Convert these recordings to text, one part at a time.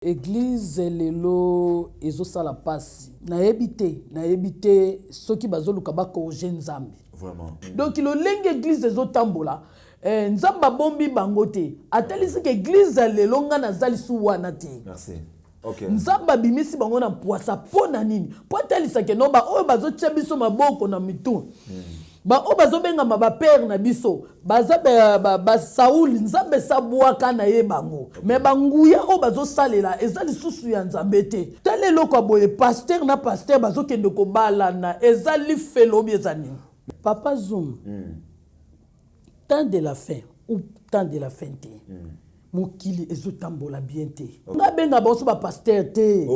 Église lelo ezosala pasi na ebité soki bazoluka bako Nzambe. Vraiment. Donc le lenge église ezotambola nzamba bombi bangote atelisi ke église lelo nga nazali su wana te. Merci. OK. Nzamba bimisi bango na poasa pona nini? Po atelisa ke no ba oyo bazotia biso maboko na mitu. Ba o bazobenga ba père na biso baza ba Saul nzambe sabwaka na ye bango me banguya o bazosalela ezali susu ya nzambe te tele loko boye pasteur na pasteur bazokende ko balana ezali felobi ezani Papa Zoom temps de la fin ou temps de la fin te mokili ezotambola bien te nga benga boso ba pasteur te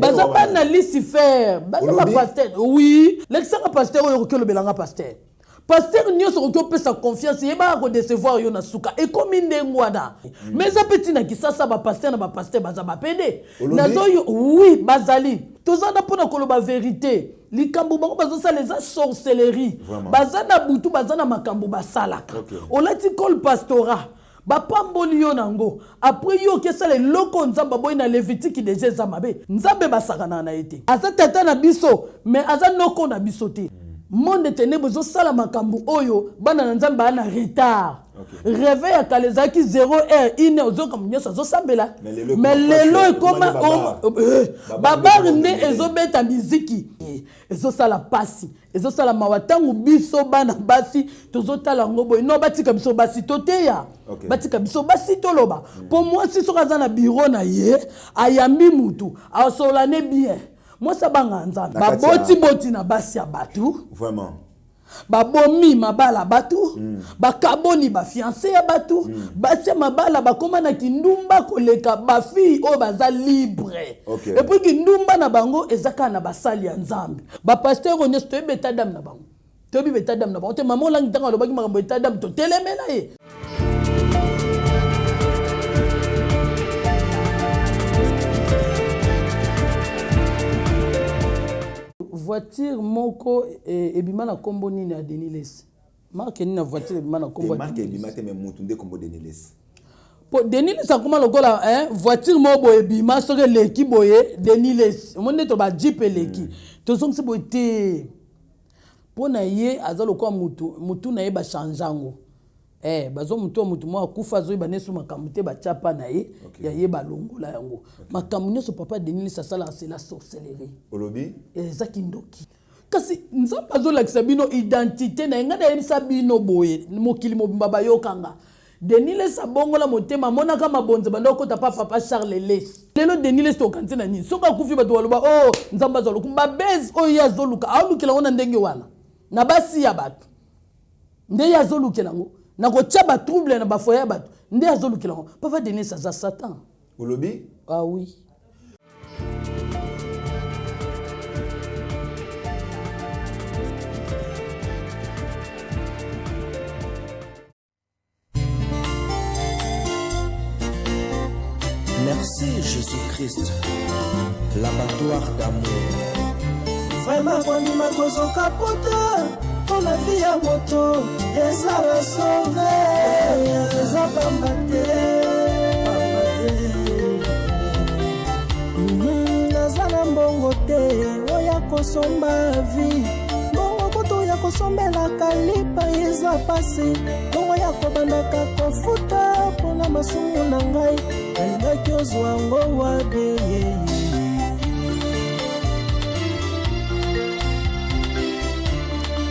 baza ba na Lucifer baza ba pasteur oui l'excellent pasteur oyo ko le belanga pasteur nyoso ko pesa confiance yeba ko décevoir yo na suka e komi ndengwana mais za petit na kisasa ba pasteur baza ba pede nazo yo oui bazali tozana pona ko ba vérité likambo bango bazosala les sorcellerie bazana butu bazana makambo basalaka olati col pastora bapamboli yo nango après yo kesa le loko nzamba boy na Lévitique déjà zamabe nzambe basakana na été aza tata na biso mais aza noko na biso te monde ténèbres zo sala makambo oyo bana na nzambe ana retard réveil ya kalezaki 0h 1h ozoka munyosa zo sambela mais lelo ekoma babar nde ezobeta miziki ezo sala pasi ezo sala mawatangu biso bana basi tozotala ngobo no batika biso basi toteya batika biso basi toloba pour moi si soka za na bureau na ye ayambi mutu asolane bien moi ça banga nzambe baboti na basi ya batu vraiment babomi mabala batu bakaboni ba fiancé ya batu basi mabala bakoma na kindumba koleka ba fille o baza libre et puis kindumba na bango ezaka na basali ya nzambe ba pasteur onyeso to beta dam na bango to bi beta dam na bango te maman langi tanga lobaki makambo beta dam to telemela ye voiture moko ebima na kombo nini ya Deniles marque nini na voiture ebima na kombo marque ebima te mais mutu nde kombo Deniles po Deniles akoma lokola voiture moko ebima soke leki boye Deniles monde to ba jeep leki to zongi boye te pona ye aza lokola mutu na ye ba changeango bazo mutu mo akufa zo banesu makambo te ba chapa na ye ya ye balongola yango makambo nyoso papa Deniles asala c'est la sorcellerie olobi ezaki ndoki kasi nzamba azolakisa bino identité na nga na yebisa bino boye mokili mobimba bayokanga Deniles abongola motema monaka mabonze banda okota papa Charles Les lelo Deniles to kanti na nini soka kufi bato baloba nzamba azoluka babez oyo azoluka alukela wana ndenge wana na basi ya bato nde yazolukela ngo na ko tchaba trouble na ba foyer bato nde azolukela ngo papa Deniles aza Satan olobi ah oui. Merci Jésus-Christ, l'abattoir d'amour. Vraiment, quand il m'a causé un capote, pour la vie à moto, et ça va sauver, et ça va m'abattre. Nazana mbongo te, oya kosomba vie. Mbongo koto ya kosombela kalipa, eza pasi. Mbongo ya kobandaka kofuta, pona masumu na ngai. Alingaki ozwango wabe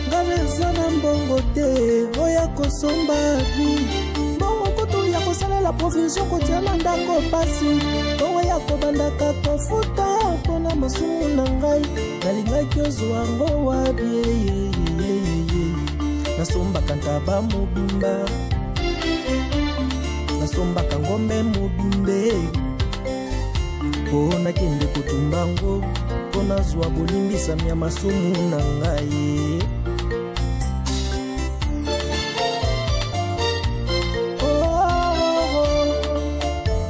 ngaleza na mbongo te oya kosomba vi mbongo kutu ya kosalela provision kotia na ndako pasi mbongo ya kobandaka kofuta mpona masumu na ngai nalingaki ozwango wabe nasombaka ntaba mobimba nasombaka ngombe mobimbe pona kende kotumbango pona zwa bolimbisami ya masumu na ngai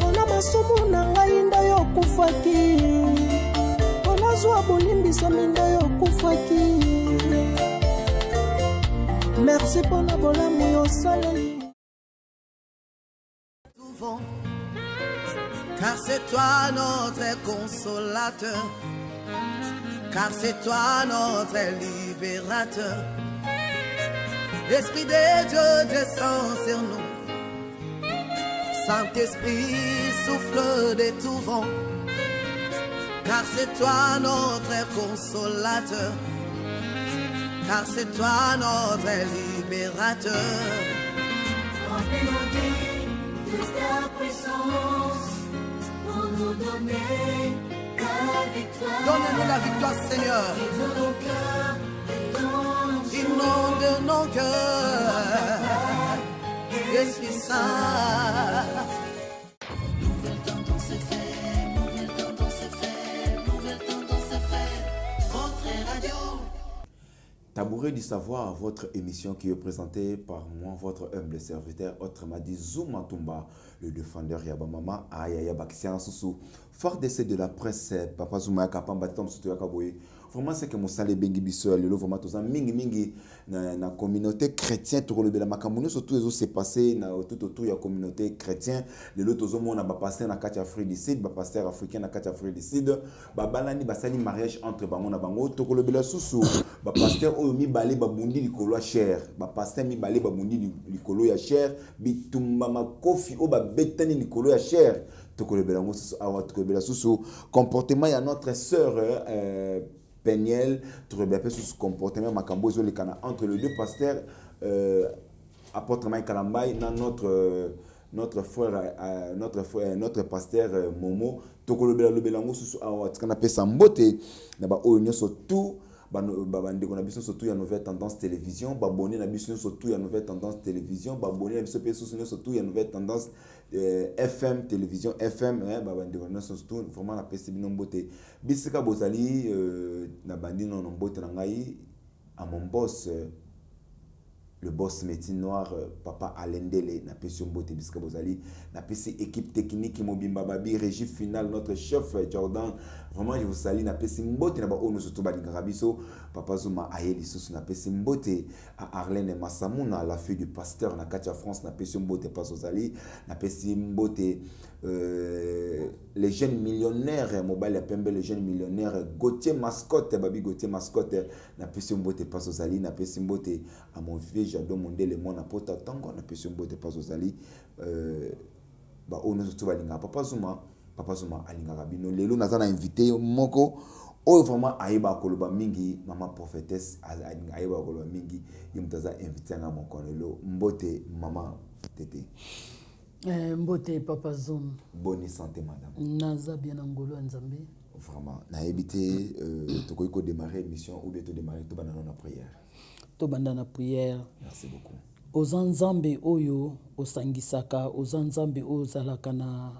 pona masumu na ngai nda yokufaki pona zwa bolimbisami nda yokufaki merci pona bolamu yosaleli car c'est toi notre consolateur, car c'est toi notre libérateur. L'Esprit de Dieu descend sur nous. Saint-Esprit souffle de tout vent, car c'est toi notre consolateur, car c'est toi notre libérateur. Remplis de ta puissance pour nous donner la victoire. Donne-nous la victoire, Seigneur. Inonde nos cœurs, Esprit Saint. Nouvelle tendance est faite, nouvelle tendance est faite, nouvelle tendance est faite. Votre radio. Tabouret du savoir, votre émission qui est présentée par moi, votre humble serviteur, autrement dit Zouma Tumba, le défendeur Yabamama, Ayaya Bakissian Soussou, fort d'essai de la presse, Papa Zouma Kapamba Tom Sotoyakaboye. Vraiment, c'est que mon salé bengi biso, le lo vraiment tous en mingi na communauté chrétienne, tout le la makamouno surtout les autres c'est passé na tout autour de la communauté chrétienne, le lo tous on a ba pasteur na kati Afrique du Sud, ba pasteur africain na kati Afrique du Sud, ba balani ba sali mariage entre bango na bango, to le bela susu, ba pasteur o mi balé ba bundi likolo cher, ba pasteur mi balé ba bundi likolo ya cher, bitumba makofi o ba betani likolo ya cher, to le bela susu, awa to le bela susu, comportement ya notre sœur Peniel, tu regardes sur ce comportement macambo entre les deux pasteurs, apôtre Mike Kalambay, notre pasteur Momo, tu regardes le belango sur ce qu'on appelle sambote, d'abord on surtout bande qu'on a besoin surtout il y a nouvelle tendance télévision, babonné na besoin surtout il y a nouvelle tendance télévision, babonné na besoin surtout il y a nouvelle tendance FM télévision FM bande qu'on a surtout vraiment la PC binombote bisika bozali na bandi non mbote na ngai à mon boss le boss métier noir papa Alendele na PC mbote bisika bozali na PC équipe technique mobimba babi régie finale notre chef Jordan. Vraiment, je vous salue. Na pesi mbote na ba onu surtout ba lingarabiso. Papa Zouma ayeli susu na pesi mbote à Arlène Massamuna, la fille du pasteur na Katia France na pesi mbote pas Sozali. Na pesi mbote les jeunes millionnaires mobile pembe les jeunes millionnaires Gauthier Mascotte babi Gauthier Mascotte na pesi mbote pas Sozali. Na pesi mbote à mon vieux Jado Mondele mon apota tango na pesi mbote pas Sozali. Ba onu surtout ba linga Papa Zouma alingaka bino lelo naza na invité moko oyo vraiment ayeba koloba mingi mama prophétesse ayeba koloba mingi yimtaza invité nga moko lelo mbote mama tete mbote Papa Zouma bonne santé madame naza bien ngolo nzambe vraiment na évité tokoki ko démarrer émission ou bien to démarrer to banana na prière merci beaucoup ozanzambe oyo osangisaka ozanzambe oyo zalaka na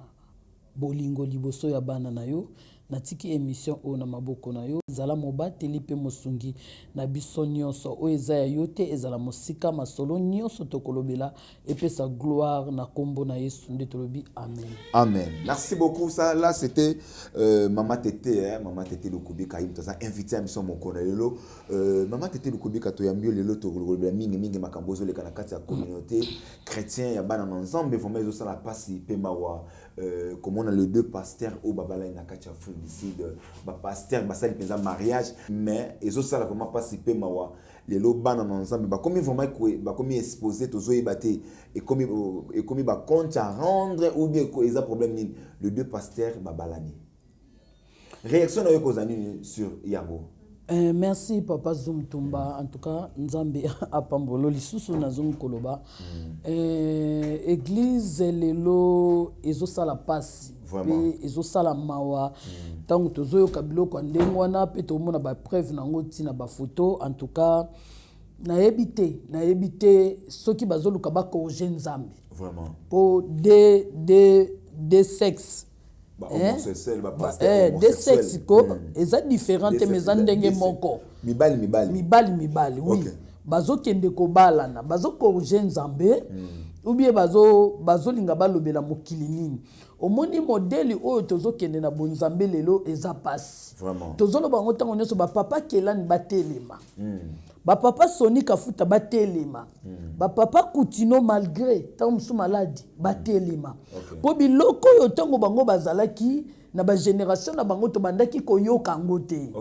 bolingo liboso ya bana na yo natiki émission o na maboko na yo zala mobateli pe mosungi na biso nyonso o eza ya yo te ezala mosika masolo nyonso tokolobela epesa gloire na kombo na Yesu nde tolobi amen. Amen. Merci beaucoup. Ça là c'était Mama Tété Mama Tété Lukubika yim toza invité à mission moko na lelo Mama Tété Lukubika to yambio lelo tokolobela mingi makambozo le kana kati ya communauté chrétien ya bana ensemble vraiment ezo sala pasi pe mawa comme on a les deux pasteurs au babala na kati ya ici de pasteur basali penza mariage mais ezo sala vraiment pasi pe mawa lelo bana ensemble ba comme vraiment ba comme exposé tozo yebate et comme ba compte à rendre ou bien ils a problème ni les deux pasteurs babalani réaction na yo kozani sur yango. Merci Papa Zoum Tumba. En tout cas, Nzambe apambolo lisusu na Zoum koloba. Église lelo ezo sala pasi. Vraiment. Ezo sala mawa. Tango tozo kabilo kwa ndengwana pe to mona ba preuve nango tina ba photo. En tout cas, na ebité soki bazoluka ba ko Nzambe. Vraiment. Pour des sexes. Homosexuel des sexes eza différentes mais ndenge moko mibali oui bazo kende ko balana bazo ko Nzambe ou bien bazo linga balobela mokili nini omoni modèle oyo tozo kende na bonzambe lelo eza pasi vraiment tozo loba ngotango nyoso ba papa kelani batelema Papa Soni Kafuta batelema. Papa Koutino malgré tant sous maladie batelema. Po biloko yo tango bango bazalaki na ba génération na bango to bandaki koyoka ngote.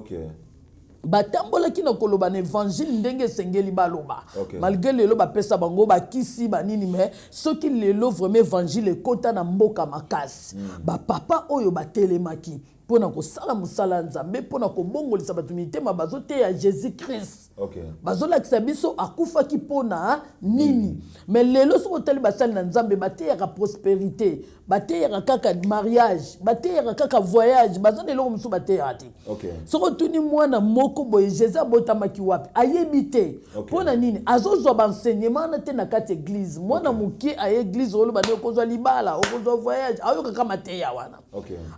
Batambola ki na koloba na évangile ndenge sengeli baloba. Malgré lelo bapesa bango bakisi banini mais soki lelo vraiment évangile kota na mboka makasi. Papa oyo batelemaki pona ko sala musala nzambe pona ko bongolisa bato mitema bazote ya Jésus Christ. Bazola kisabiso akufa ki pona nini. Mais lelo so tali basali na nzambe bate ya prospérité, bate ya kaka mariage, bate ya kaka voyage, bazone lelo musu bate ya ati. So tuni mwana moko boye Jésus abotamaki wapi ayebite. Pona nini azozwa ba enseignement na te na kati église. Mwana muki a église olo bane kozwa libala, okozwa voyage, ayoka kama te ya wana.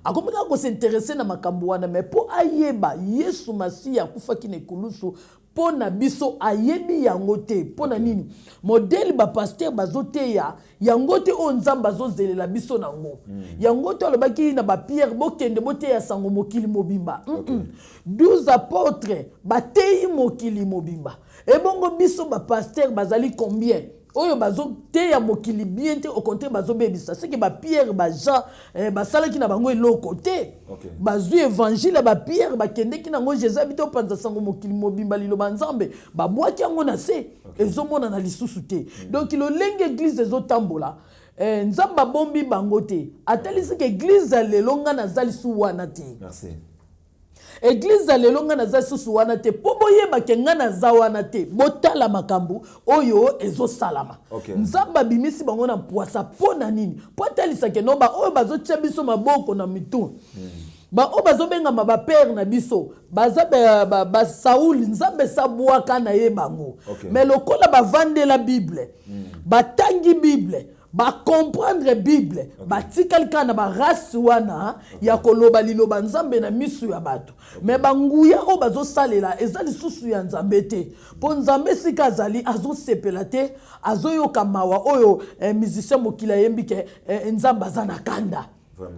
Akomeka ko s'intéresser na makambo wana mais po ayeba Yesu Masiya akufaki na kulusu pona biso ayebi yango te pona nini modèle ba pasteur bazoteya yango te o nzamba zozelela biso nango yango te alobaki na ba Pierre bokende boteya sango mokili mobimba 12 apôtres bateyi mokili mobimba ebongo biso ba pasteur bazali combien oyo bazo te ya mokili bien te au contraire bazo bebisa c'est que ba Pierre ba Jean ba sala ki na bango eloko te bazu évangile ba Pierre ba kende ki na ngo Jésus bito panza sango mokili mobimba lilo banzambe ba bwaki yango na se ezomona na lisusu te donc lo lenge église ezo tambola nzamba bombi bango te atalisi ke église lelonga na zalisu wana te merci. Église alelonga na za susu wana te po boyeba ke nga na za wana te botala makambu oyo ezo salama nzamba bimisi bango na poasa pona nini po talisa ke noba oyo bazotia biso maboko na mitu ba o bazobenga ba père na biso baza ba Saul nzambe sabwaka na ye bango mais lokola bavandela Bible batangi Bible ba comprendre Bible ba tikali kana ba race wana ya koloba liloba nzambe na misu ya bato mais banguya o bazo salela ezali susu ya nzambe te po nzambe sika azali azo sepela te azo yoka mawa oyo musicien mokila yembike nzamba zana kanda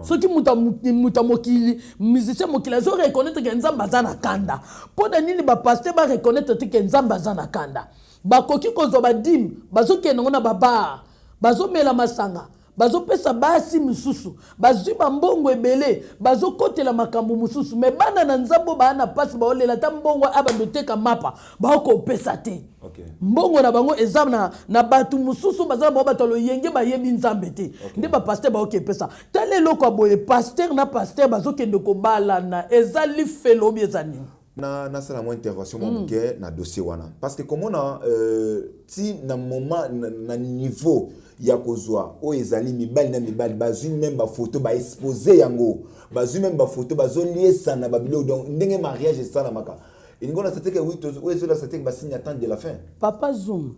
soki muta mokili musicien mokila zo reconnaître que nzamba zana kanda po na nini ba pasteur ba reconnaître que nzamba zana kanda ba koki kozo ba dim bazo kenongo na baba bazo mela masanga bazo pesa basi mususu bazo mbongo ebele bazo kotela makambo mususu me bana na nzambo bana pasi baolela ta mbongo abandoteka mapa bako pesa te mbongo na bango ezamna na batu mususu bazala ba batalo yenge ba yebi nzambe te nde ba pasteur ba oke pesa tale loko aboye pasteur na pasteur bazo kende ko bala na ezali felo biezani na sala mo intervention mo ke na dossier wana parce que comme on a ti na moment na niveau ya kozwa o ezali mibali na mibali bazui même ba photo ba exposer yango bazui même ba photo bazoliesa na babilo donc ndenge mariage ça na maka ingona c'était que oui o ezola c'était que ba signe attendre de la fin papa zoom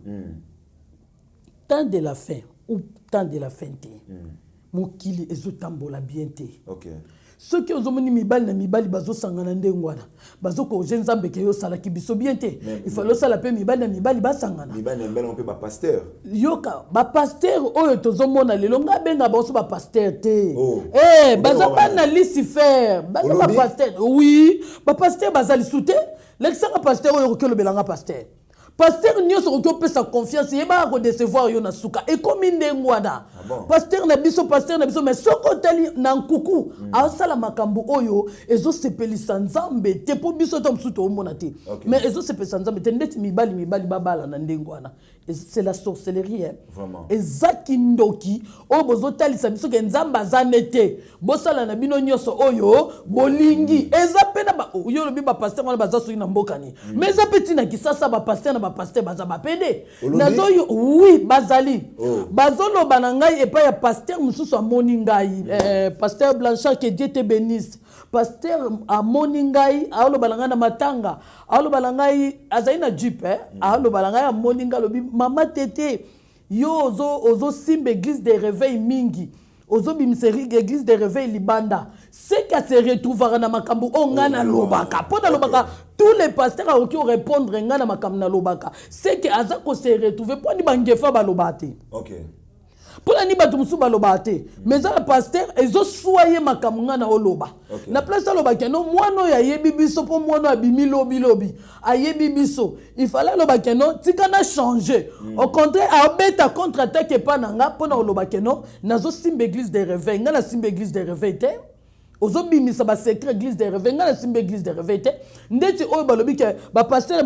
temps de la fin ou temps de la fin te mokili ezotambola bien te ceux qui ont mibali na mibali bazo sangana ndengwana bazo ko nzambe ke yo sala ki biso bien te il faut lo sala pe mibali na mibali basangana mibali na mibali on peut ba pasteur yoka ba pasteur oyo tozomona lelo nga benga baso ba pasteur te baza bana Lucifer baza ba pasteur oui ba pasteur bazali soute l'exanga pasteur oyo ko lobelanga pasteur pasteur nyoso ko pesa confiance yeba ko décevoir yo na suka e komi ndengwana pasteur na biso mais soko tali na nkuku asala makambo oyo ezo sepelisa nzambe te po biso to msuto omona te mais ezo sepelisa nzambe te ndeti mibali babala na ndengwana c'est la sorcellerie vraiment ezaki ndoki o bozo talisa biso ke nzamba zanete bosala na bino nyoso oyo bolingi eza pena ba yo lobi ba pasteur wana baza soki na mbokani mais eza peti na kisasa ba pasteur na ba pasteur baza ba pende nazo yo oui bazali bazolo banangai epa ya pasteur mususu amoni ngai pasteur Blanchard que Dieu te bénisse pasteur amoni ngai alo balanga na matanga alo balangai azaina jupe alo balangai amoni ngai lobi mama tete yo ozo simbe église de réveil mingi ozo bimseri église de réveil libanda c'est qu'à se retrouver na makambo ongana lobaka pona lobaka tous les pasteurs qui répondre ngana makambo na lobaka c'est que azako se retrouver poni bangefa balobate Pour la niba tumusu baloba te. Mais ça le pasteur ezo soye makamunga na oloba. Na place aloba keno mwano ya yebi biso po mwano abimi lobi. Ayebi biso. Il fallait aloba keno tika na changer. Au contraire abeta contre-attaque pa nanga pona oloba keno nazo simba église des réveils. Nga na simba église des réveils te. Ozobimisa ba secret église des réveils. Nga na simba église des réveils te. Ndeti oyo balobi ke ba pasteur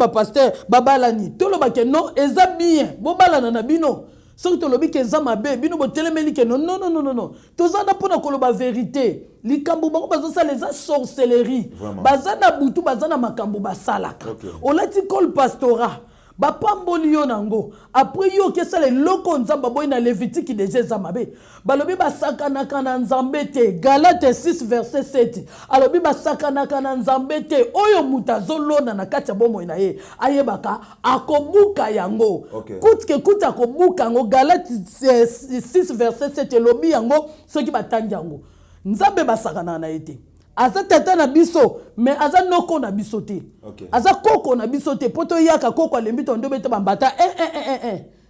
babalani. Toloba keno eza bien. Bo balana na bino. Soki tolobi ke za mabe bino bo telemeli ke non. Tozana pona koloba vérité. Likambo bango bazosala les sorcellerie. Bazana butu bazana makambo basalaka. Olati kol pastora. Bapamboli yo nango. Après yo kesa le loko nzamba boy na Lévitique déjà za mabe. Balobi basakana kana nzambe te. Galate 6 verset 7. Alobi basakana kana nzambe te. Oyo mutazolona na kati ya bomo na ye. Ayebaka akobuka yango. Kutke kuta akobuka yango. Galate 6 verset 7 lobi yango soki batangi yango. Nzambe basakana na ete. Aza tata na biso, mais aza noko na biso te. Aza koko na biso te. Poto yaka koko alembi tondo bete bambata.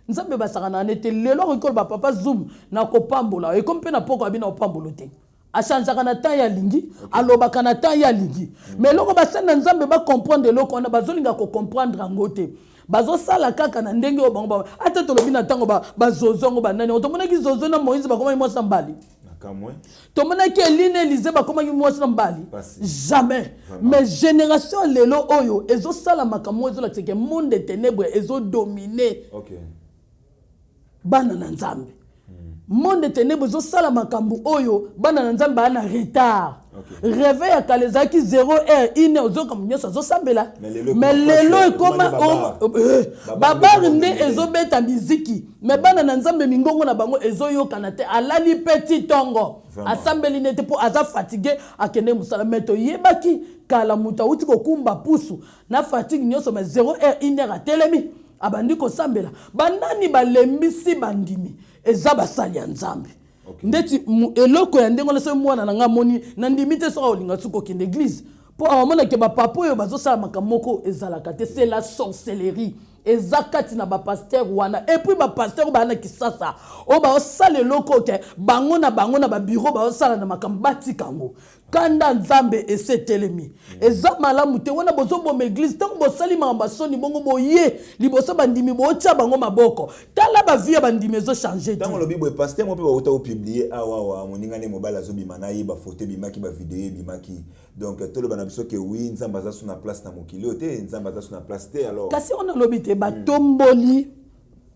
Nzambe basakana na ete. Lelo rikol ba papa zoom na kopambola. E kompe na poko abina opambolo te. Achanjaka na temps ya lingi, alobaka na temps ya lingi. Mais loko basana nzambe ba comprendre loko na bazolinga ko comprendre angote. Bazo sala kaka na ndenge o bango ba. Ata tolobi na tango ba zozongo ba nani. Otomona ki zozo na Moïse ba koma imosa mbali. Tomona ki Eline Élisée ba koma imosa mbali. Jamais. Mais génération lelo oyo ezo sala makambo ezo la teke monde des ténèbres ezo dominer. Bana na nzambe. Monde des ténèbres ezo sala makambo oyo bana na nzambe ana retard. Réveil à Kalezaki 0h ine ozo comme nyosa zo sambela. Mais lelo ekoma babar nde ezo beta miziki. Mais bana na nzambe mingongo na bango ezo yoka te alali petit tongo. Asambeli nete po aza fatigué akende musala meto yebaki kala muta uti ko kumba pusu na fatigue nyoso mais 0h ine a telemi abandi ko sambela. Banani balembisi bandimi eza basali ya nzambe. Ndeti eloko ya ndengo na se mwana na nga moni na ndimite so olinga suko kende église po amona ke ba papo yo bazo sala makamoko ezalaka te c'est la sorcellerie ezakati na ba pasteur wana et puis ba pasteur ba na kisasa o ba osala eloko ke bango na ba bureau ba osala na makambo batikango kanda nzambe ese telemi eza malamu te wana bozo bo église tango bo sali mamba soni bongo boye liboso bandimi bo tia bango maboko tala ba vie bandimi zo changer tango lobi bo pasteur mo pe ba ota o publier awa moninga ne mobala zo bimana yi ba photo bimaki ba vidéo bimaki donc tolo bana biso ke oui nzamba za suna place na mokili ote nzamba za suna place te alors kasi on a lobi te ba tomboli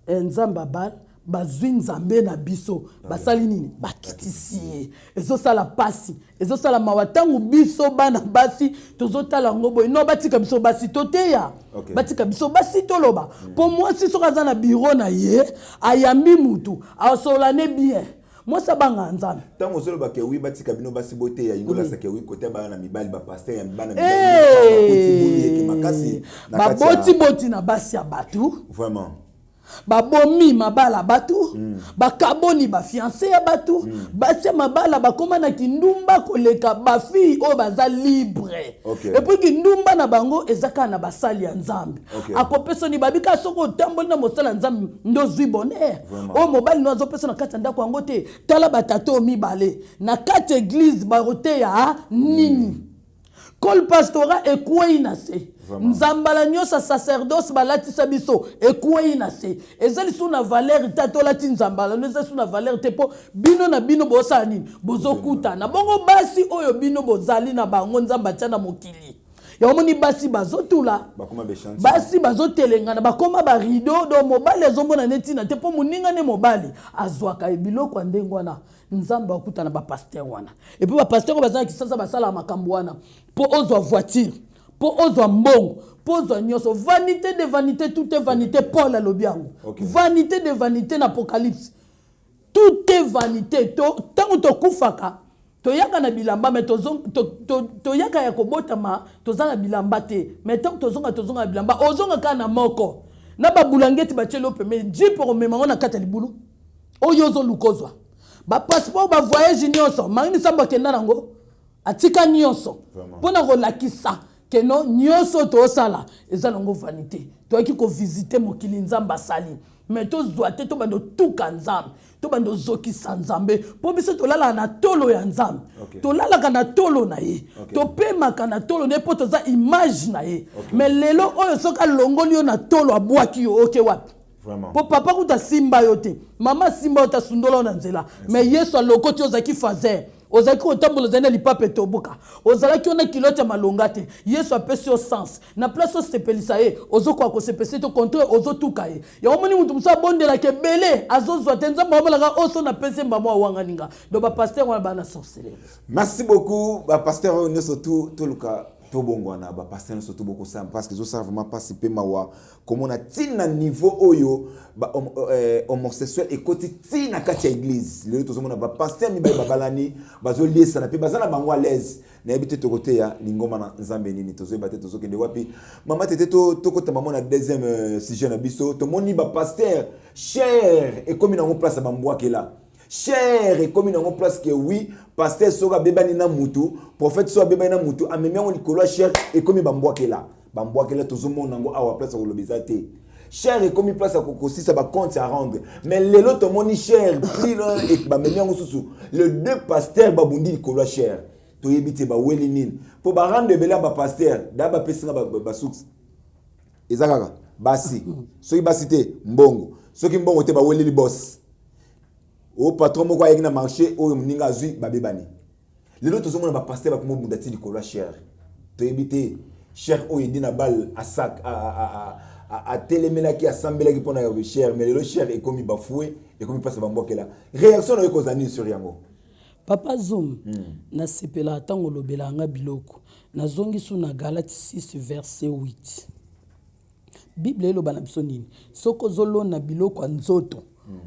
nzamba bal bazwi nzambe na biso basali nini bakitisi ezo sala pasi ezo sala mawatangu biso bana basi tozotala ngobo no batika biso basi toteya batika biso basi toloba pour moi si soka na bureau na ye ayambi mutu asolane bien moi ça banga nzambe tango solo ba ke wi batika bino basi bote ya ingola sa ke wi côté ba na mibali ba pasteur ya bana mibali makasi ba boti na basi ya batu vraiment babomi mabala batu bakaboni ba fiancé ya batu basi mabala bakoma na kindumba koleka ba fille o baza libre et puis kindumba na bango ezaka na basali ya nzambe akopesa ni babika soko tamboli na mosala nzambe ndozwi bonheur o mobali no azopesa na kati ndako yango te tala batato mibale na kati église barote ya nini kol pastora ekwei na se nzambala nyosa sacerdoce balatisa biso ekwei na se ezali suna valeur tatolati nzambala no ezali suna valeur te po bino na bino bosala nini bozokutana bongo basi oyo bino bozali na bango nzamba tia na mokili yomoni basi bazotula basi bazotelengana bakoma ba rideau do mobali azomona netina te po muninga ne mobali azwaka ebiloko ndengo wana nzamba okutana ba pasteur wana et puis ba pasteur bazana kisasa basala makambo wana po ozwa voiture po ozwa mbongo po ozwa nyoso vanité de vanité tout est vanité Paul alobiango vanité de vanité na Apocalypse tout est vanité tango tokufaka toyaka na bilamba mais toyaka ya kobotama tozana bilamba te mais tango tozonga na bilamba ozonga kana moko na babulangeti bachelo peme jipe romemango na kata libulu oyo zo lukozwa ba passeport ba voyage nyonso mangini samba kenda nango atika nyonso pona kolakisa keno nyonso to sala ezalongo vanité toyaki ko visiter mokili nzamba sali mais tozwa te to bando tuka nzambe to bando zokisa nzambe po biso tolala na tolo ya nzambe tolalaka na tolo na ye topemaka na tolo ne po toza image na ye mais lelo oyo soka longoli yo na tolo abwaki yo oke wapi po papa kuta simba yo te mama simba yo ta sundola na nzela mais yesu alokoti ozaki fazer ozalaki kotambola ozali na lipape toboka ozalaki ona kilote ya malonga te yesu apesi yo sens na place osepelisa ye ozokoka kosepelisa ye to contre ozotuka ye yango moni mutu mosu abondelaka ebele azozwa te nzambe amalaka oso napesi mbamo awanganinga do bapaster wana bana sorcelere. Merci beaucoup bapaster oyo nyonso toluka tobongwana bapaster nyonso toboko ça parce que ça vraiment participer mawa comme on a tina niveau oyo ba homosexuel et côté tina kati ya église le tozomona bapaster mi babalani bazoliesa na pe bazana bango à l'aise na ebite to côté ya lingoma na nzambe nini tozoyeba te tozokende wapi mama tete to kota mama na deuxième sujet na biso to moni bapaster cher et comme na place bambwakela cher et comme il en place que oui pasteur soga bebani na mutu prophète soga bebani na mutu amemi on likolo cher et comme bambwakela tozomona ngo awa place ko lobizate cher et comme il place ko aussi ça ba compte à rendre mais les autres moni cher prix et ba memi on susu le deux pasteurs babundi likolo cher to yebite ba welinin pour ba rendre bela ba pasteur da ba pesinga ba suks ezakaka basi soki basite mbongo soki mbongo te ba welili boss au patron moko ayeki na marché oyo mninga azui babebani lelo tozomona ba pasteur ba komo bundati likolo cher to ebite cher oyo ndi na bal a sac a telemela ki assemblée ki pona ya cher mais lelo cher ekomi bafoué ekomi passe bambokela réaction na yoko zani sur yango papa zoom na sepela tango lobela nga biloko na zongi su na Galate 6 verset 8 Bible eloba na biso nini soko zolona biloko nzoto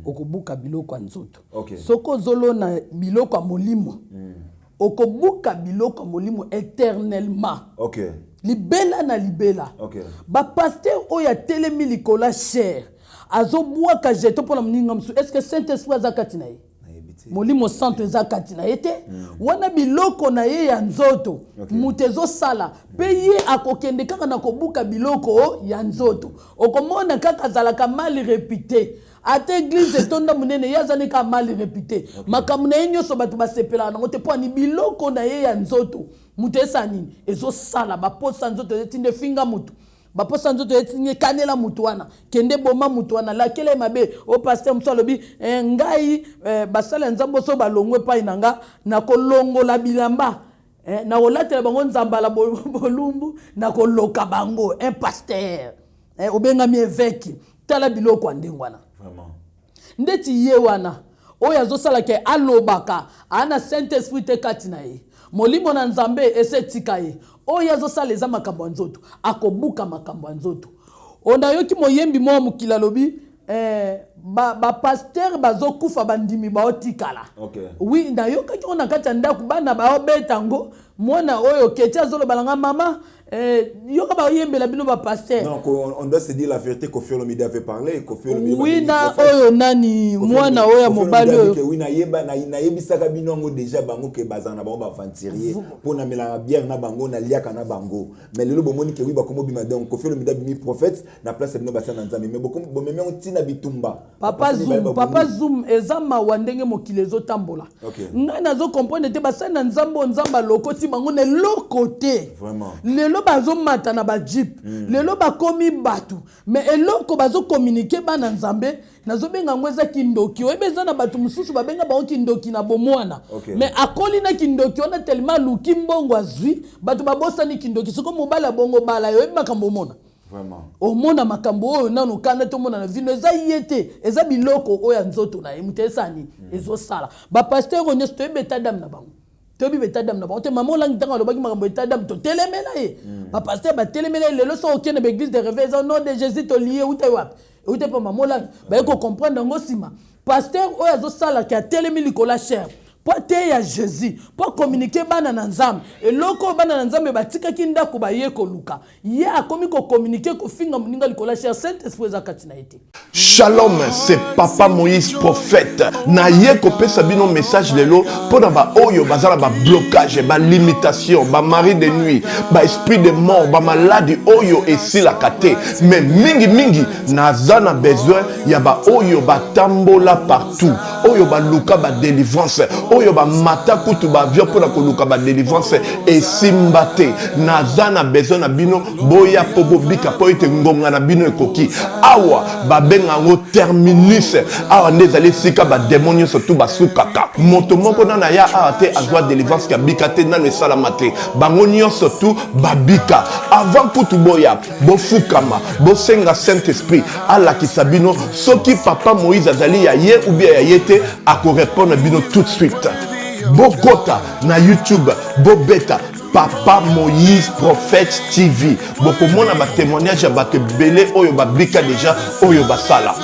okobuka biloko nzoto soko zolona biloko molimo okobuka biloko molimo éternellement libela na libela ba pasteur oya telemi likola cher azobwaka jeto pona mninga msu est-ce que Saint-Esprit azakati na ye molimo santo ezakati na ye te wana biloko na ye ya nzoto mutu ezosala mpe ye akokende kaka na kobuka biloko ya nzoto okomona kaka azalaka mal réputé ata église etonda munene ye azali ka mal réputé makambo na ye nyonso bato basepelaka nango te mpo ani biloko na ye ya nzoto mutu esa nini ezosala baposa nzoto etinde finga mutu baposa nzoto etinye kanela mutu wana kende boma mutu wana lakele mabe o pasteur muso alobi ngai basala nzambo so balongwe pai nanga na kolongola bilamba na kolatela bango nzambala bolumbu na koloka bango un pasteur obengami évêque tala biloko andengwana ndeti ye wana oyo azosalaka alobaka ana Saint-Esprit te kati na ye molimo na nzambe esetika ye oyo azosala eza makambo ya nzoto akobuka makambo ya nzoto onayoki moyembi mwa mokili alobi bapaster bazokufa bandimi baotikala oui nayokaki ngo na kati ya ndako bana baobeta ngo mwana oyo keti azolobala nga mama yoka baoyembela bino bapaster donc on doit se dire la vérité Koffi Olomide avait parlé oui na oyo nani mwana oyo mobali oyo oui na yebisaka bino ngo déjà bango ke bazana na bango baventurier pona mela bière na bango na liaka na bango mais lelo bomoni ke oui bakomo bima donc Koffi Olomide bimi prophète na place bino basana nzambe mais bokomo bomemi ngo tina bitumba papa zoom ezama wandenge mokili ezotambola ngai nazo comprendre te basana nzambo nzamba lokoti bango ne lokote vraiment lelo bazomata na bajip lelo bakomi batu mais eloko bazokommunike bana nzambe nazobenga ngo eza kindoki oyebeza na batu mususu babenga bango kindoki na bomwana mais akoli na kindoki ona tellement luki mbongo azwi batu babosani kindoki soko mobala bongo bala yo makambo mona vraiment omona makambo oyo nanu kana to mona na vino eza yete eza biloko oyo nzoto na emutesani ezosala ba pasteur onyeso to ebeta dam na bango tobi betadam na bango te maman lang tanga lobaki makambo betadam to telemela ye ba pasteur ba telemela lelo so okene ba église de réveil au nom de Jésus to lié ou te wap ou te pa maman lang ba ko comprendre ngo sima pasteur oyo azosala ka telemi likola cher po te ya Jésus po communiquer bana na nzambe eloko bana na nzambe batika kinda ko baye ko luka ye akomi ko communiquer ko finga muninga likola cher Saint-Esprit za katina ete. Shalom, c'est Papa Moïse prophète. Na ye ko pesa bino message lelo po na ba oyo bazala ba blocage, ba limitation, ba mari de nuit, ba esprit de mort, ba maladie oyo esi la kate. Mais mingi naza na besoin ya ba oyo ba tambola partout. Oyo ba luka ba délivrance, oyo ba mata kutu ba avion po na ko luka ba délivrance et simbate. Naza na besoin na bino boya po bobika po ite ngonga na bino ekoki. Awa ba bengango terminus. Awa ndezali sika ba démonio surtout ba sukaka. Moto moko na ya ate azwa délivrance ka bikate na le salamate. Bango nyonso surtout babika. Avant kutu boya bo fukama bo senga Saint-Esprit ala kisabino soki Papa Moïse azali ya ye ou bien ya yete ako répondre bino tout de suite. Bokota na YouTube bobeta Papa Moïse Prophète TV. Boko mona ba témoignage ba ke belé oyo ba bika déjà oyo ba sala.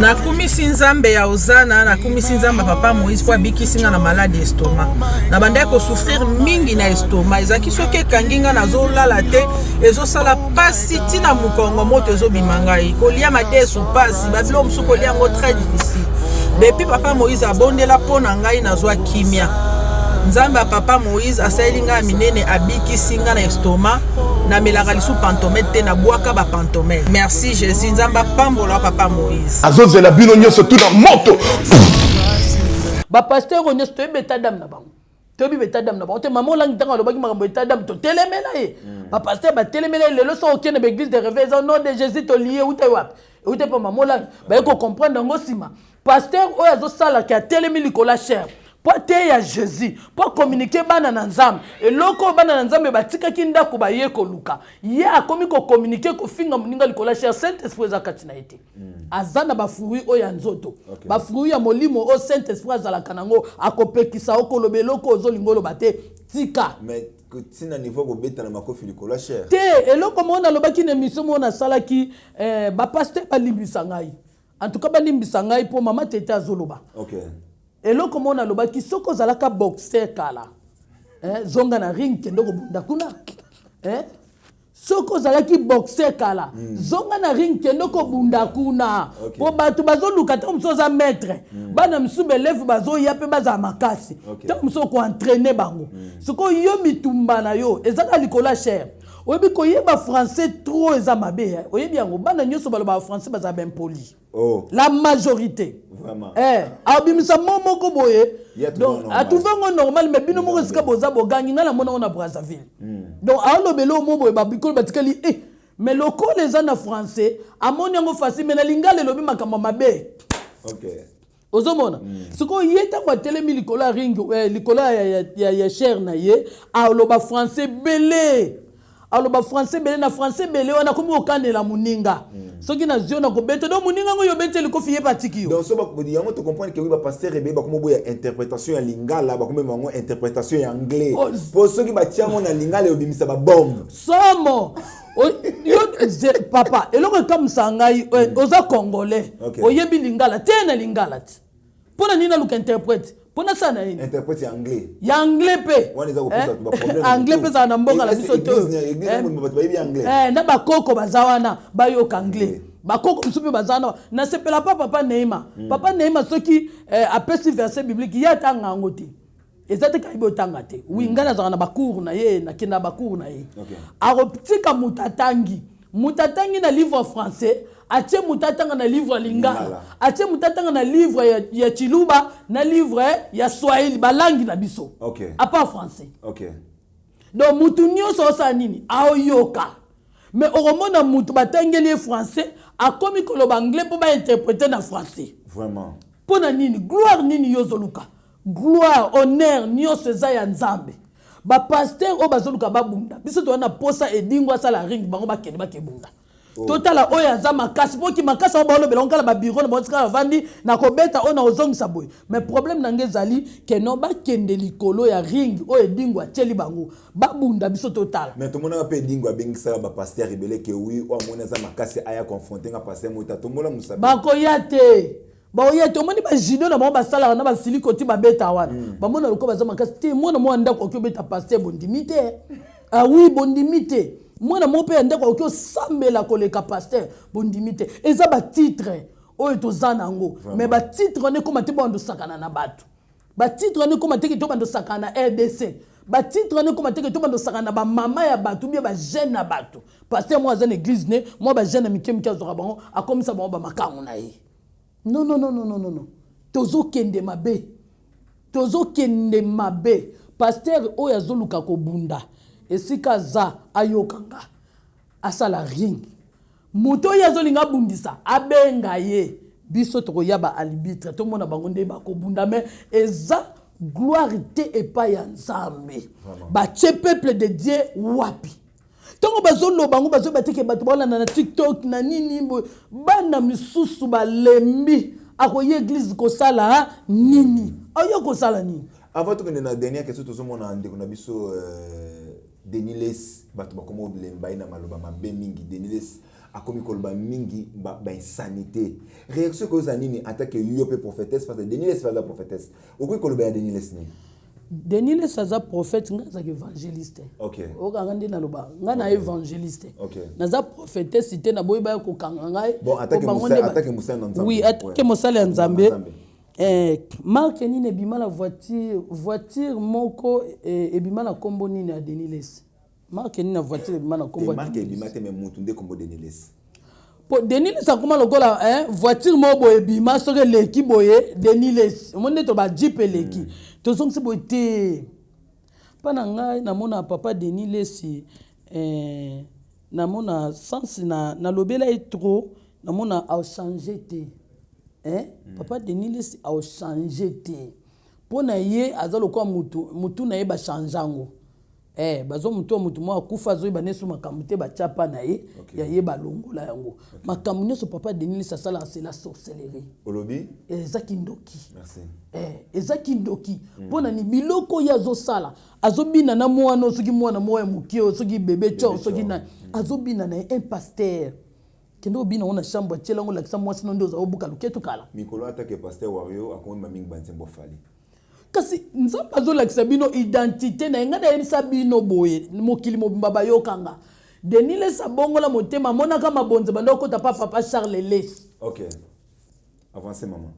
Na kumisi nzambe ya ozana na kumisi nzambe Papa Moïse kwa biki singa na malade estomac. Na banda ko souffrir mingi na estomac. Ezaki soke kanginga na zo lala te ezo sala pasi tina mukongo moto ezo bimangai. Kolia mate su pasi babilo msuko lia ngo très difficile. Depuis Papa Moïse abondela pona ngai na zo kimia. Nzambe Papa Moïse asalinga minene abiki singa na estomac. Na melagalisu pantomete na boaka ba pantomete. Merci Jésus nzamba pambola Papa Moïse. Azozela bino nyonso tout na moto. Ba pasteur onyo to beta dam na bango. To bi beta dam na bango. Te maman lang tanga lobaki makambo beta dam to telemela ye. Ba pasteur ba telemela le so okene ba église de réveil au nom de Jésus to lié ou te wap. Ou te pa maman lang ba ko comprendre ngo sima. Pasteur oyo azo sala ka telemeli ko la cher. Po te ya Jésus po communiquer bana na nzambe eloko bana na nzambe batika kinda ko baye ko luka ye akomi ko communiquer ko finga muninga likola cher Saint-Esprit za katina ete azana ba fruit o ya nzoto ba fruit ya molimo o Saint-Esprit azala kanango akopekisa okolobe eloko ozolingolo bate tika mais tina niveau ko beta na makofi likola cher te eloko mona lobaki na mission mona salaki ba pasteur ba limbisa ngai en tout cas ba limbisa ngai po mama tete azoloba OK. eloko mona lobaki soko zalaka boxer kala zonga na ring kendo ko bunda kuna soko zalaki boxer kala zonga na ring kendo ko bunda kuna po batu bazoluka ta msoza maître bana msube leve bazo yape baza makasi ta mso ko entraîner bango soko yo mitumba na yo ezaka likola cher oyebi ko yeba français trop eza mabe oyebi yango bana nyoso baloba français baza ben poli. Oh. La majorité. Vraiment. Abimisa momoko boye. Donc a trouvé un normal mais bino moko ska boza bogangi na mona on a Brazzaville. Donc a lo belo mo boye babikol batikali mais loko les en français amoni ngo facile mais na lingale lobi makamba mabe. OK. Ozomona. Siko yeta kwa telemi likola ring likola ya cher na ye a lo ba français belé. Alors ba français belé na français belé on a komi okandela muninga soki na ziona ko bete do muninga ngo yo bete liko fiye patiki yo donc so ba ko di yango to comprendre que oui ba pasteur rebe ba komo boya interprétation ya lingala ba komo bango interprétation ya anglais pour soki ba tiango na lingala yo bimisa ba bombe somo yo papa eloko comme sangai oza congolais oyebi lingala tena lingala ti pona nina luka interprète pona sana ini interprète anglais ya anglais pe wana za kopesa ba problème anglais pe za na mbonga la biso to na bakoko bazawana bayo anglais bakoko msupe bazana na sepela papa Neema papa Neema soki apesi verset biblique ya tanga ngoti ezate kaibo tanga te wingana za na bakuru na ye na kina bakuru na ye arotika mutatangi na livre français atie mutatanga na livre lingala atie mutatanga na livre ya chiluba na livre ya swahili balangi na biso à part français donc mutu nyonso osa nini aoyoka mais oromona mutu batangeli français akomi koloba anglais po ba interpréter na français vraiment pona nini gloire nini yozoluka gloire honneur nyonso eza ya nzambe ba pasteur o bazoluka babunda biso to na posa edingwa sala ring bango bakende bakebunda totala oya za makasi poki makasi ba lo belonga ba bureau na botika vandi na kobeta ona ozongisa boy mais problème nangezali ke no bakende likolo ya ring o edingwa teli bango babunda biso totala mais to mona pe edingwa bengisa ba pasteur rebele ke oui o amona za makasi aya confronter nga pasteur mota to mona musabe bakoya te ba oya to moni ba jido na ba sala na ba silikoti ba beta wana ba mona loko ba zama kasi te mona mo ndako ko beta pasteur bondimite ah oui bondimite mona mo pe ndako ko sambela ko le pasteur bondimite eza ba titre oyo to zana ngo mais ba titre ne komate bondo sakana na bato ba titre ne komate ki to bando sakana RDC ba titre ne komate ki to bando sakana ba mama ya bato bien ba jeune na bato pasteur moi za église ne moi ba jeune mikemika zo bango akomisa bango ba makango na ye. Non, non, non, non, non, non, non. Tozo kende mabe. Tozo kende mabe. Pasteur oya zoluka ko bunda. Esika za ayokanga. Asala ring. Moto ya zolinga bundisa. Abenga ye. Biso toko yaba alibitre. Tout le monde a bangonde ba ko bunda. Mais eza gloire te epa ya nzambe. Ba tche peuple de Dieu wapi. Tongo bazolo bango bazo bateke bato bala na TikTok na nini bana misusu balembi akoye église ko sala nini ayo ko sala nini avant que na dernière question to mona ndeko na biso Deniles bato bakomo lemba ina maloba mabe mingi Deniles akomi koloba mingi ba insanité réaction ko zanini attaque yope prophétesse parce que Deniles pas la prophétesse okomi koloba ya Deniles ni Deniles saza prophète nga évangéliste. OK. Oka ngandi na loba nga na évangéliste. OK. Naza prophétesse cité na boyeba ko kanga ngai. Bon attaque Moussa na Nzambe. Oui, attaque Moussa na Nzambe. Marque nini ebima la voiture moko ebima na kombo nini ya Deniles. Marque nini na voiture ebima na kombo. Marque ebima te mais mutu nde kombo Deniles. Po Deniles akoma lokola voiture mo boye bima soke leki boye Deniles. Monde to ba jeep leki. Tozong se boite pana ngai namona papa Deniles namona sens na lobela est trop namona a changé te papa Deniles a changé te pona ye azalo kwa mutu na ye ba changeango bazo mutu mo akufa zo ba nesu makamute ba chapa na ye ya ye balongola yango makamu neso papa Deniles asala c'est la sorcellerie olobi ezaki ndoki merci ezaki ndoki pona ni biloko ya zo sala azobina na mwana soki mwana moya mukio soki bébé cho soki na azobina na un pasteur kendo bina ona chambre tchelango la kisa mwasi ndo za obuka luketu kala mikolo atake pasteur wario akomi mamingi banzembo fali kasi nzambe azolakisa bino identité na yenga na yebisa bino boye mokili mobimba bayokanga Deniles abongola motema monaka mabonze bandoko papa Charles Les. OK. Avancez maman.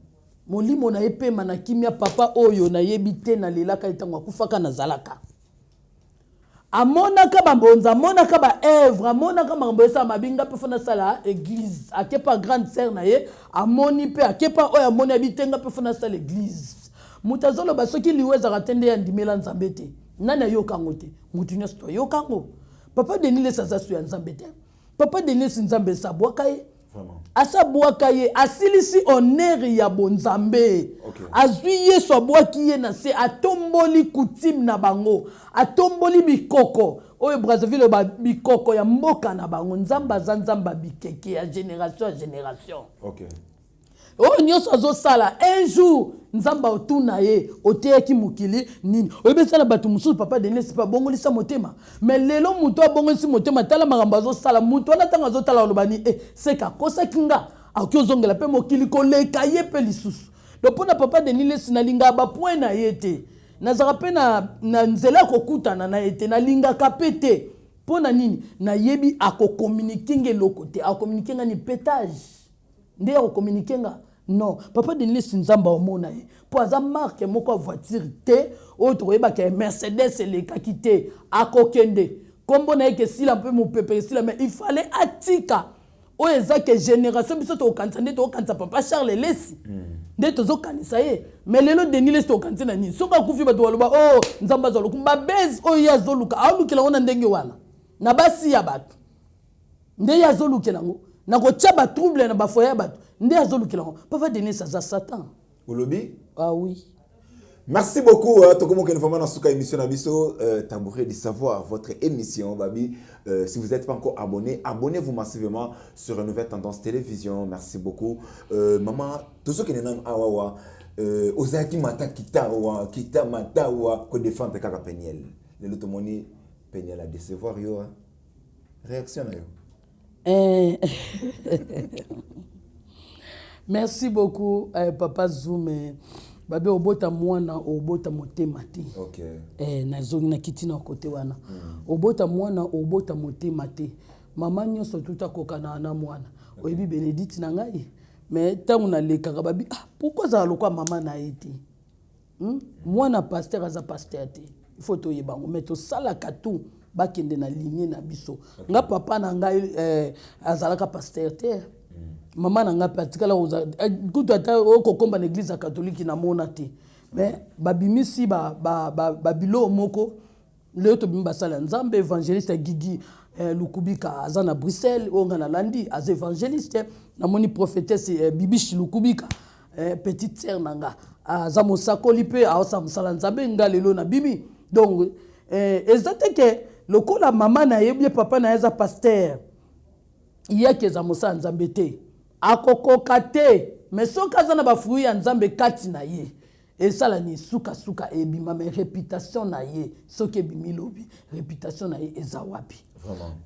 Molimo na epema na kimia papa oyo na yebite na lelaka itango akufaka na zalaka. Amonaka bambonza, amonaka ba œuvre, amonaka mambesa mabinga pe fona sala église. Akepa grande sœur na ye, amoni pe akepa oyo amoni abitenga pe fona sala église. Mutazolo basoki liweza ratende ya ndimela nzambe te. Nana yokango te. Mutu nyosto yokango. Papa Deniles azasu ya nzambe te. Papa Deniles nzambe sabwaka ye. Vraiment. Asabwaka ye asilisi honneur ya bonzambe. Okay. Azwi Yesu abwaki ye na se atomboli coutume na bango. Atomboli bikoko. Oyo Brazzaville ba bikoko ya mboka na bango. Nzamba za nzamba bikeke ya génération à génération. OK. Oh nyonso azosala un jour nzamba otuna ye oteyaki mokili nini oyebesala bato mosusu papa Deniles pa bongolisa motema mais lelo muto abongolisi motema tala makambo azosala muto wana ntango azotala olobani seka akosaki nga akoki ozongela mpe mokili koleka ye mpe lisusu donc mpona papa Deniles nalingaka bapoint na ye te nazalaka mpe na nzela akokutana na ye te nalingaka mpe te mpona nini nayebi akokommunike nga eloko te akokommunike nga ni pétage nde akokommunike nga non papa Deniles nzamba omona ye po aza marque moko voiture te oyo tokoyebaka Mercedes elekaki te akokende kombo na ye ke sila mpe mopepe sila mais il fallait atika oyo eza ke génération biso tokokanisa nde tokokanisa papa Charles Lesi nde tozokanisa ye mais lelo Deniles tokokanisa na nini soki akufi bato baloba nzambe azoluka babese oyo ye azoluka aolukela ngo na ndenge wana na basi ya bato nde ye azolukela ngo na kotia batrouble na bafoye ya bato nde azolukela ngo papa Deniles aza Satan olobi ah oui. Merci beaucoup. Tokomo Kenfama dans Souka émission Nabiso, Tabouret du savoir, votre émission, Babi. Si vous n'êtes pas encore abonné, abonnez-vous massivement sur Nouvelle Tendance Télévision. Merci beaucoup. Maman, tout ce qui est dans Awawa, Ozaki Mata Kitawa, Kita Matawa, ko défendre Kaka Peniel. Le lotomoni Peniel a décevoir yo. Réaction yo. Merci beaucoup, Papa Zoom. Babi obota mwana obota motema te. OK. Nazongi na kiti na côté wana. Obota mwana obota motema te. Mama nyonso tuta kokana na mwana. Oyebi Benedict na ngai. Mais tangu na lekaka babi pourquoi ça lokwa mama na été? Mwana pasteur aza pasteur te. Il faut to yebango mais to sala katu bakende na lignée na biso. Nga papa na ngai azalaka pasteur te. Maman n'a pas patikala oza kutu ata okokomba na église catholique na mona te mais babimisi babilo moko leo to bimba sala nzambe évangéliste Gigi Lukubika aza na Bruxelles onga na landi az évangéliste na moni prophétesse Bibishi Lukubika petite sœur nanga aza mosakoli pe aosa msala nzambe ngalelo na bibi donc ezate ke lokola mama na yebie papa na eza pasteur yake za mosala nzambe te akokoka te mais soki aza na bafruit ya nzambe kati na ye esala ni suka ebima mais réputation na ye soki ebimi lobi réputation na ye eza wapi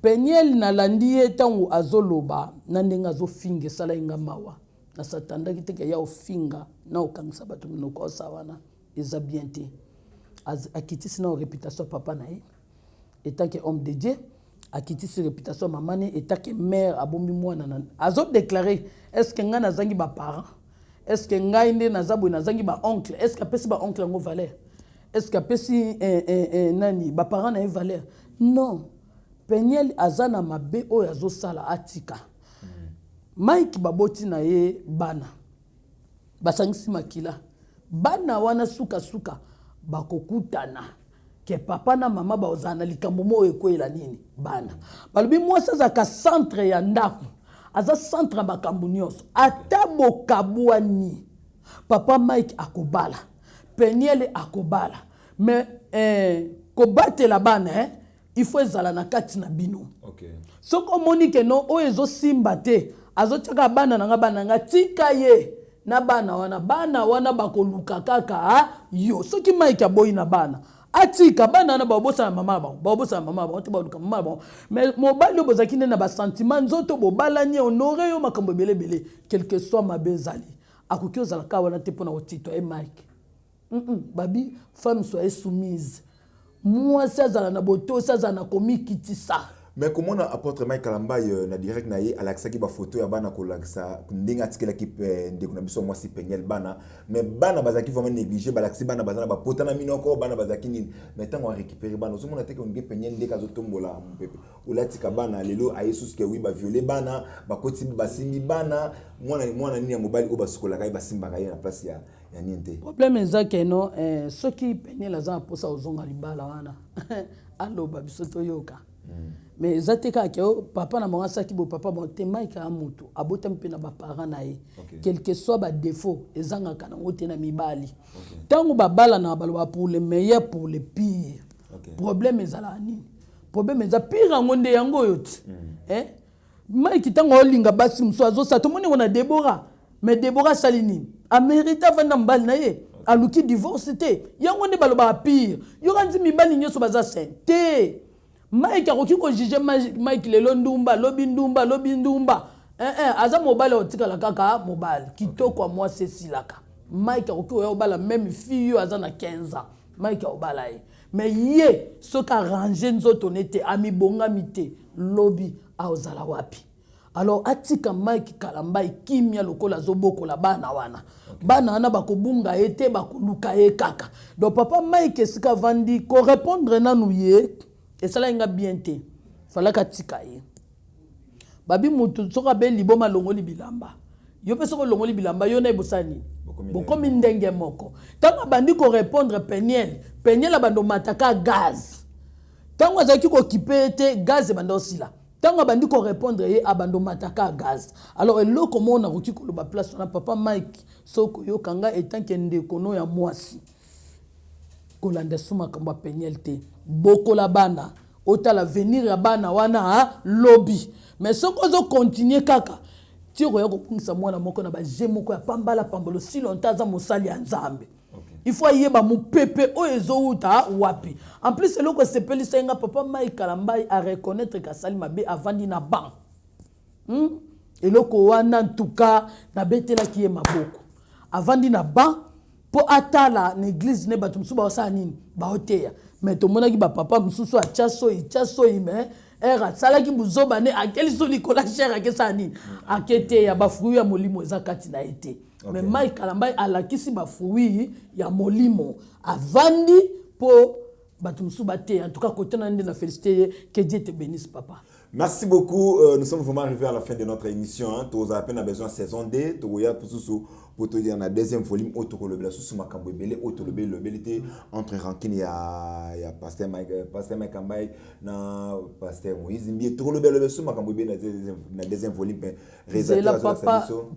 Peniel na landi ye ntango azoloba na ndenge azofinga esala inga mawa na satandaki teke ya ofinga na okangisa bato minoko osa wana eza bien te akitisi na réputation papa na ye etant que homme de Dieu akitisi réputation maman ne etant que mère abombi mwana na azo déclarer est-ce que nga nazangi ba parents est-ce que nga inde nazabo nazangi ba oncle est-ce que pesi ba oncle ngo valeur est-ce que pesi nani ba parents na valeur non Peniel azana mabe oyo azo sala atika Mike baboti na ye bana basangisi makila bana wana suka bakokutana ke papa na mama baozana likambo mo ekoela nini bana balobi mwasi azaka centre ya ndako aza centre ya makambo nyonso ata bokabwani papa Mike akobala Peniel akobala mais kobatela bana il faut ezala na kati na bino soki omoni ke no oyo ezosimba te azotiaka bana nanga tika ye na bana wana bakoluka kaka yo soki Mike aboyi na bana atika bana na babosa na mama ba te baluka mama ba mais mobali obozaki na ba sentiment nzoto bobalanye honorer yo makambo belebele quel que soit mabezali akoki ozala ka wana te pona otito Mike babi femme soit soumise moi ça za na boto ça za na komikitisa mais comment on apôtre Mike Kalambaye na direct na ye alaksaki ba photo ya bana kolakisa ndinga tikela ki ndeko na biso mwasi Peniel bana mais bana bazaki vraiment négligé balaksi bana bazana ba potana minoko bana bazaki nini mais tant on récupérer bana zo mona teke on Peniel ndeka zo tombola mpepe ulatika bana lelo ayesus ke wi ba violer bana ba koti basimbi bana mwana nini ya mobile o basikola kai basimba kai na place ya niente problème ezake no soki Peniel aza posa ozonga libala wana allo babiso toyoka mais zateka ke papa na monga saki bo papa bon te Mike a mutu abota mpena ba parents na ye quel que soit ba défaut ezanga kana ngote na mibali tango babala na baloba pour le meilleur pour le pire problème ezala nini problème eza pire ngonde yango yoti Mike tango olinga basi mso azosa to moni ona Deborah mais Deborah salini amerita vanda mbali na ye aluki divorce te yango nde baloba pire yoranzi mibali nyoso baza sainte Mike akoki ko juger Mike lelo ndumba lobi ndumba aza mobile otikala kaka mobile kitoko moi c'est silaka Mike akoki oya obala même fille aza na 15 ans Mike obala ye mais ye soka ranger nzoto nete ami bonga mite lobi aozala wapi alors atika Mike Kalambaye kimia lokola zobokola bana wana bana wana bakobunga ete bakoluka ye kaka donc papa Mike sika vandi ko répondre nanu ye et ça là inga bien te fala katika ye babi mutu soka be liboma longoli bilamba yo pe soko longoli bilamba yo na ebosani bokomi ndenge moko tanga bandi ko répondre Peniel abando mataka gaz tango azaki ko kipete gaz bando sila tango bandi ko répondre ye abando mataka gaz alors eloko mona ko kiko ba place na papa Mike soko yo kanga etant que ndekono ya mwasi kolanda suma kamba Peniel te boko la bana otala venir ya bana wana lobby mais soko zo continuer kaka tiro ya kopungisa mwana moko na ba jemoko ya pambala pambolo si longtemps za mosali ya nzambe il faut yeba mu pepe o ezouta wapi en plus eloko sepeli senga papa Mike Kalambaye a reconnaître que sali mabe avant dina ban eloko wana en tout cas na betela ki ye maboko avandi na ban po atala na église ne bato mususu baosala nini baoteya mais tomonaki bapapa mosusu atya soyi mais ere asalaki buzoba ne akeliso likola chere akesala nini aketeya bafruit ya molimo eza kati na ye te mais mai kalambai alakisi bafruit ya molimo avandi po bato mosusu bateya en tout cas côté na nde na félicité ye que Dieu te bénisse papa. Merci beaucoup. Nous sommes vraiment arrivés à la fin de notre émission. Tu as à peine besoin de saison 2. Tu as pour te dire, dans la deuxième volume, le sous Makambo Belé, le Belité, entre Rankine et Pasteur Mike Kambay, Pasteur Moïse. Tu as le sous Makambo Belé dans la deuxième volume. C'est la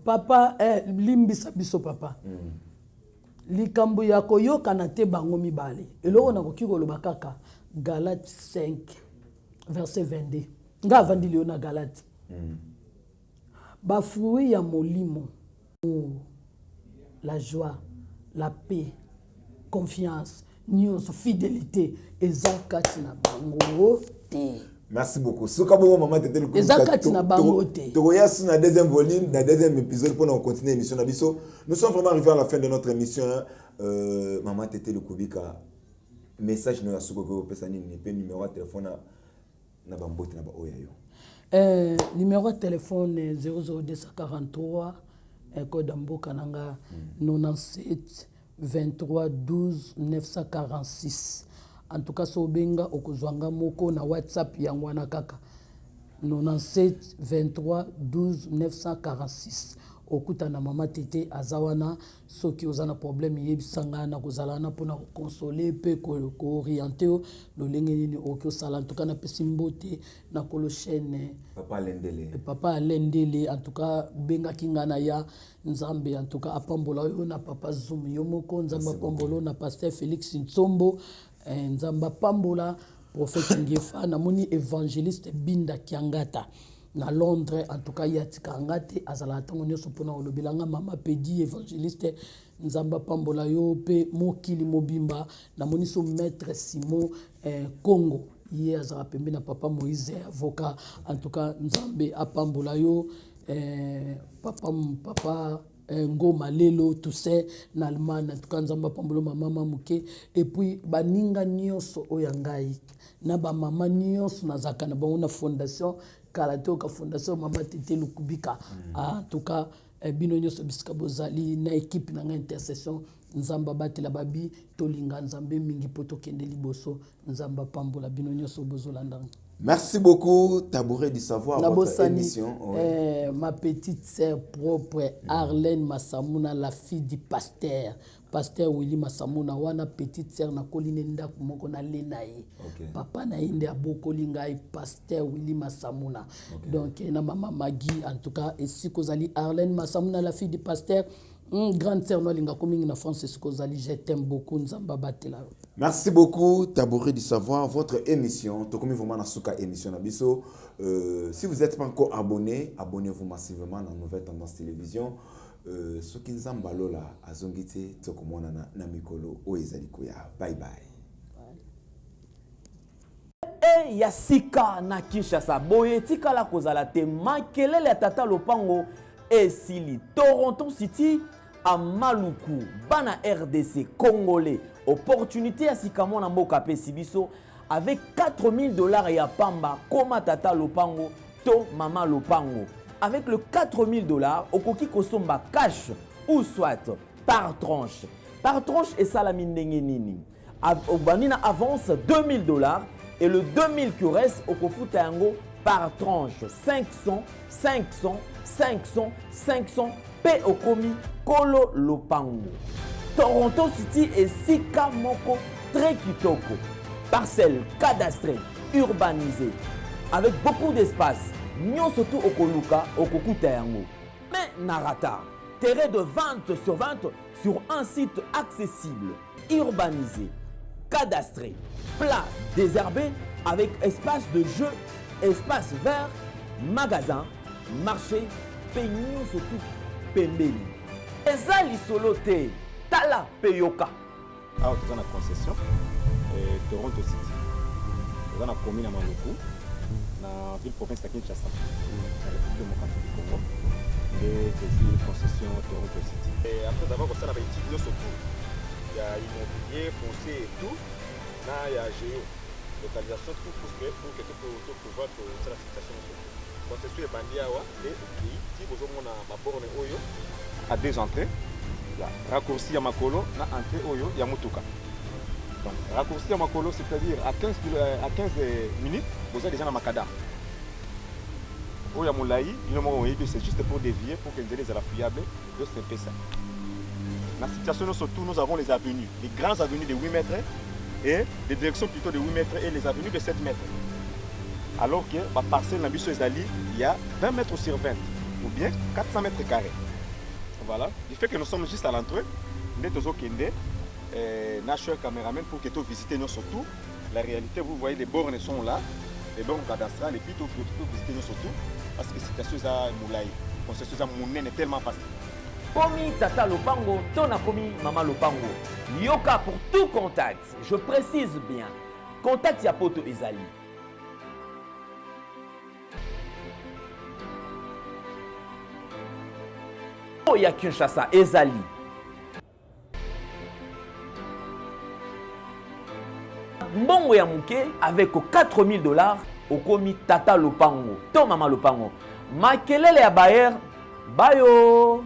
papa, limbisa biso papa. Likambo ya koyoka na te bango mibale. Eloko na koki koloba kaka Galates 5 verset 22. Nga avandi leo na Galate. Ba fruit ya molimo, la joie, la paix, confiance, nyonso, fidélité, ezakati na bango te. Merci beaucoup. Ce que maman t'était le ezakati na bango te. Togoya sur la deuxième volume, la deuxième épisode pour nous continuer l'émission Nabiso. Nous sommes vraiment arrivés à la fin de notre émission. Maman t'était le kubika. Message nous a souko pesani ni pe numéro de téléphone na bambote na ba oyayo. Numéro de téléphone 00243 code mboka nanga 97 23 12 946. En tout cas sobenga okozwanga moko na WhatsApp yangwana kaka 97 23 12 946. Okuta na mama tete azawana soki ozana problème yebisanga na kozalana pona consoler pe ko orienter lolenge nini okyo sala en tout cas na pesimbote na kolo chaîne papa Alendele en tout cas benga kingana ya nzambe en tout cas apambola yo na papa Zoom yo moko nzamba pambolo na pasteur Félix Ntsombo nzamba pambola prophète Ngefa na moni évangéliste Binda Kiangata na Londres en tout cas yatika ngate azala tango nyoso pona olobilanga mama pedi évangéliste nzamba pambola yo pe mokili mobimba na moniso maître Simon Congo ye azala pembe na papa Moïse avocat en tout cas nzambe apambola yo papa Ngoma lelo tout ça na Allemagne en tout cas nzamba pambolo mama muke et puis baninga nyonso oyangai na ba mama nyonso na zakana ba una fondation Kalato ka fondation mama tete lukubika en tout cas bino nyonso bisika bozali na équipe na intercession nzamba batela babi tolinga nzambe mingi poto kende liboso nzamba pambola bino nyonso bozolanda. Merci beaucoup, Tabouret du Savoir, votre émission. Ma petite sœur propre, Arlène Massamuna, la fille du pasteur. Pasteur Willy Massamuna, wana petite sœur na koline nda kumoko na lenaye. Papa na inde aboko lingai pasteur Willy Massamuna. Donc na maman Maggie en tout cas et si kozali Arlène Massamuna, la fille du pasteur. Grande sœur Nolinga coming na France c'est ce que je t'aime beaucoup nzamba batela. Merci beaucoup Tabouret du Savoir, votre émission tokomi vraiment na suka émission na biso. Si vous n'êtes pas encore abonné, abonnez-vous massivement dans Nouvelle Tendance Télévision. Soki nzamba lola azongite tokomona na mikolo o ezali koya. Bye bye. Yasika na Kinshasa boye tikala kozala te makelele tata lopango esili Toronto City à Maluku bana RDC congolais opportunité à sikamo na mboka pe sibiso avec $4000 ya pamba koma tata lopango to mama lopango avec le $4000 okoki kosomba cash ou soit par tranche et salamine ndenge nini obanina avance $2000 et le 2000 qui reste okofuta yango par tranche 500 pe okomi kolo lopango. Toronto City et sika moko très kitoko. Parcelle cadastrée, urbanisée, avec beaucoup d'espace. Nyon surtout okoluka okokuta yango. Mais narata, terrain de vente sur un site accessible, urbanisé, cadastré, plat, désherbé, avec espace de jeu, espace vert, magasin, marché, peignon surtout pembeli. Eza lisolo te tala peyoka. Alors tu as une concession Toronto City. Tu as une commune à Maluku. na ville province ya Kinshasa na République démocratique du Congo et des concessions Toronto City. Et après avoir ça, on a utilisé surtout il y a immobilier, foncier et tout, là il y a géo, localisation tout pour que tu pouvoir la situation. Concession est bandit et si vous avez ma borne Oyo à deux entrées, raccourci à Makolo, na entrée Oyo, il y a Mutuka. Donc, raccourci à Makolo, c'est-à-dire à 15 minutes, vous êtes déjà dans Makada. Oyo Moulaï, c'est juste pour dévier, pour que les ailes fiables de ce ça. La situation, surtout, nous avons les avenues, les grandes avenues de 8 mètres et des directions plutôt de 8 mètres et les avenues de 7 mètres. Alors que la parcelle dans Bisso Ezali, il y a 20 mètres sur 20 ou bien 400 mètres carrés. Voilà. Du fait que nous sommes juste à l'entrée, nous sommes National Cameraman pour que tu visites nous surtout. La réalité, vous voyez, les bornes sont là, les bornes cadastrales, et puis tu peux visiter nous surtout parce que c'est situation à Moulaï. C'est situation à Mounen est tellement facile. Komi Tata Lopango, Tona Komi Mama Lopango. Yoka pour tout contact. Je précise bien. Contact Yapoto Ezali. Ya Kinshasa Ezali. Mbongo ya muke avec $4000 okomi Tata Lopango to Mama Lopango. Makelele ya Bayer bayo.